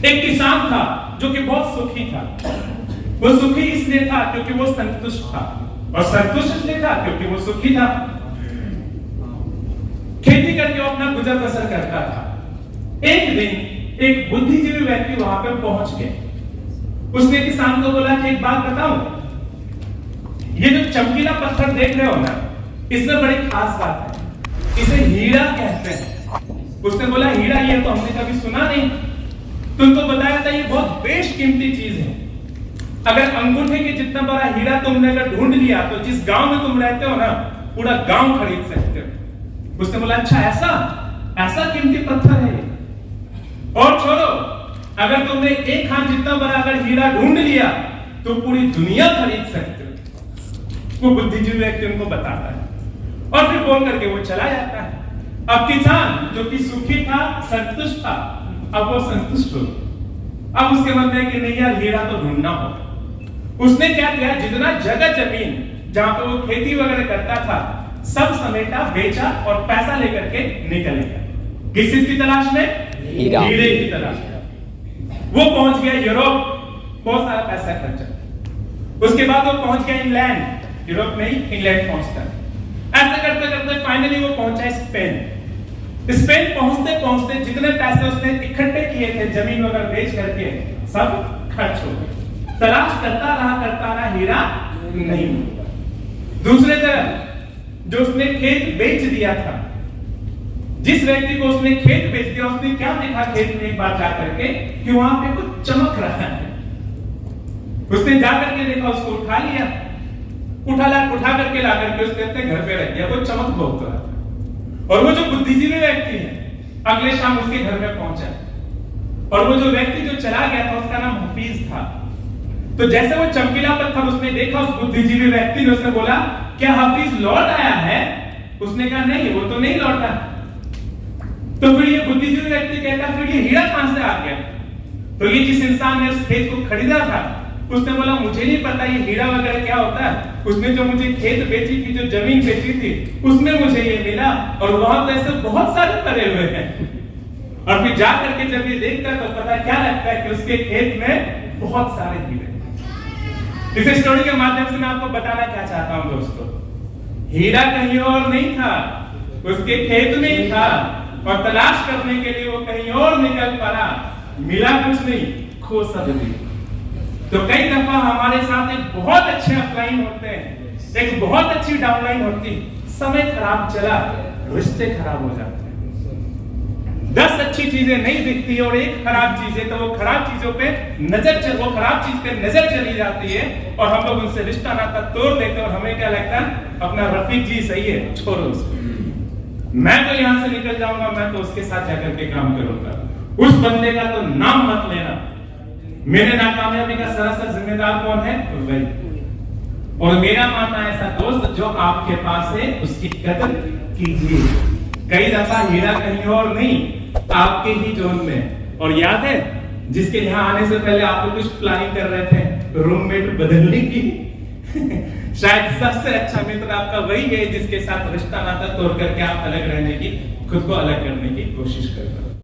एक किसान था जो कि बहुत सुखी था। वो सुखी इसलिए था क्योंकि वो संतुष्ट था, और संतुष्ट इसलिए था क्योंकि वो सुखी था। खेती करके वो अपना गुजर बसर करता था। एक दिन एक बुद्धिजीवी व्यक्ति वहां पर पहुंच गया। उसने किसान को बोला कि एक बात बताऊं, ये जो चमकीला पत्थर देख रहे हो ना, इसमें बड़ी खास बात है, इसे हीरा कहते हैं। उसने बोला हीरा, ये तो हमने कभी सुना नहीं। तुमको बताया था ये बहुत बेशकीमती चीज है। अगर अंगूठे के जितना बड़ा हीरा तुमने अगर ढूंढ लिया तो जिस गांव में तुम रहते हो ना, पूरा गांव खरीद सकते हो। उसने बोला अच्छा ऐसा कीमती पत्थर है। और छोड़ो, अगर तुमने एक हाथ जितना बड़ा अगर हीरा ढूंढ लिया तो पूरी दुनिया खरीद सकते हो। वो बुद्धिजीवी व्यक्ति उनको बताता है और फिर बोल करके वो चला जाता है। अब किसान जो कि सुखी था, संतुष्ट था, अब वो संतुष्ट हो। अब उसके मन में कि नहीं यार, हीरा तो ढूंढना होगा। उसने क्या किया, जितना जगह जमीन जहां पे वो खेती वगैरह करता था सब समेटा, बेचा और पैसा लेकर के निकल गया। किस चीज की तलाश में? हीरे की तलाश में। वो पहुंच गया यूरोप, बहुत सारा पैसा खर्चा। उसके बाद वो पहुंच गया इंग्लैंड, यूरोप में ही इंग्लैंड पहुंचता। ऐसे करते करते फाइनली वो पहुंचा स्पेन। स्पेन पहुंचते पहुंचते जितने पैसे उसने इकट्ठे किए थे जमीन वगैरह बेच करके सब खर्च हो गए। तलाश करता रहा, हीरा नहीं मिला। दूसरे तरफ जो उसने खेत बेच दिया था, जिस व्यक्ति को उसने खेत बेच दिया, उसने क्या देखा खेत में एक बार जाकर के कि वहां पे कुछ चमक रहा है। उसने जाकर के देखा, उसको उठा लिया, उठा करके ला करके उसने अपने घर पे रख दिया। वो चमक बहुत रहा था। और वो जो बुद्धिजीवी व्यक्ति है अगले शाम उसके घर में पहुंचा, और वो जो व्यक्ति जो चला गया था उसका नाम हफीज था। तो जैसे वो चमकीला पत्थर उसने देखा, उस बुद्धिजीवी व्यक्ति ने उसने बोला क्या हफीज लौट आया है? उसने कहा नहीं, वो तो नहीं लौटा। तो फिर ये बुद्धिजीवी व्यक्ति कहता फिर ये हीरा कहां से आ गया? तो ये जिस इंसान ने उस खेत को खरीदा था उसने बोला मुझे नहीं पता ये हीरा वगैरह क्या होता है। उसने जो मुझे खेत बेची थी, जो जमीन बेची थी, उसमें मुझे ये मिला, और वहां तो ऐसे बहुत सारे पड़े हुए हैं। और फिर जा करके जब ये देखता तो पता क्या लगता है कि उसके खेत में बहुत सारे हीरे। इस स्टोरी के माध्यम से मैं आपको बताना क्या चाहता हूं दोस्तों, हीरा कहीं और नहीं था, उसके खेत में ही था, और तलाश करने के लिए वो कहीं और निकल पड़ा। मिला कुछ नहीं, खो सब नहीं। तो कई दफा हमारे साथ एक बहुत अच्छे अपलाइन होते हैं, एक बहुत अच्छी डाउनलाइन होती, समय खराब चला, रिश्ते खराब हो जाते हैं। 10 अच्छी चीजें नहीं दिखती और एक खराब चीज है, तो वो खराब चीजों पे वो खराब चीज पे नजर चली जाती है और हम लोग उनसे रिश्ता नाता तोड़ देते हैं। और हमें क्या लगता है अपना रफीक जी सही है, छोड़ो उसको, मैं तो यहां से निकल जाऊंगा, मैं तो उसके साथ जाकर के काम करूंगा। उस बंदे का तो नाम मत लेना। मेरे नाकामयाबी का सरासर जिम्मेदार कौन है? वही। और मेरा मानना ऐसा दोस्त जो आपके पास है उसकी कदर कीजिए। कई दफा हीरा कहीं और नहीं, आपके ही जोन में। और याद है जिसके यहाँ आने से पहले आप लोग कुछ प्लानिंग कर रहे थे रूममेट बदलने की शायद सबसे अच्छा मित्र आपका वही है जिसके साथ रिश्ता नाता तोड़ करके आप अलग रहने की, खुद को अलग करने की कोशिश करते हैं।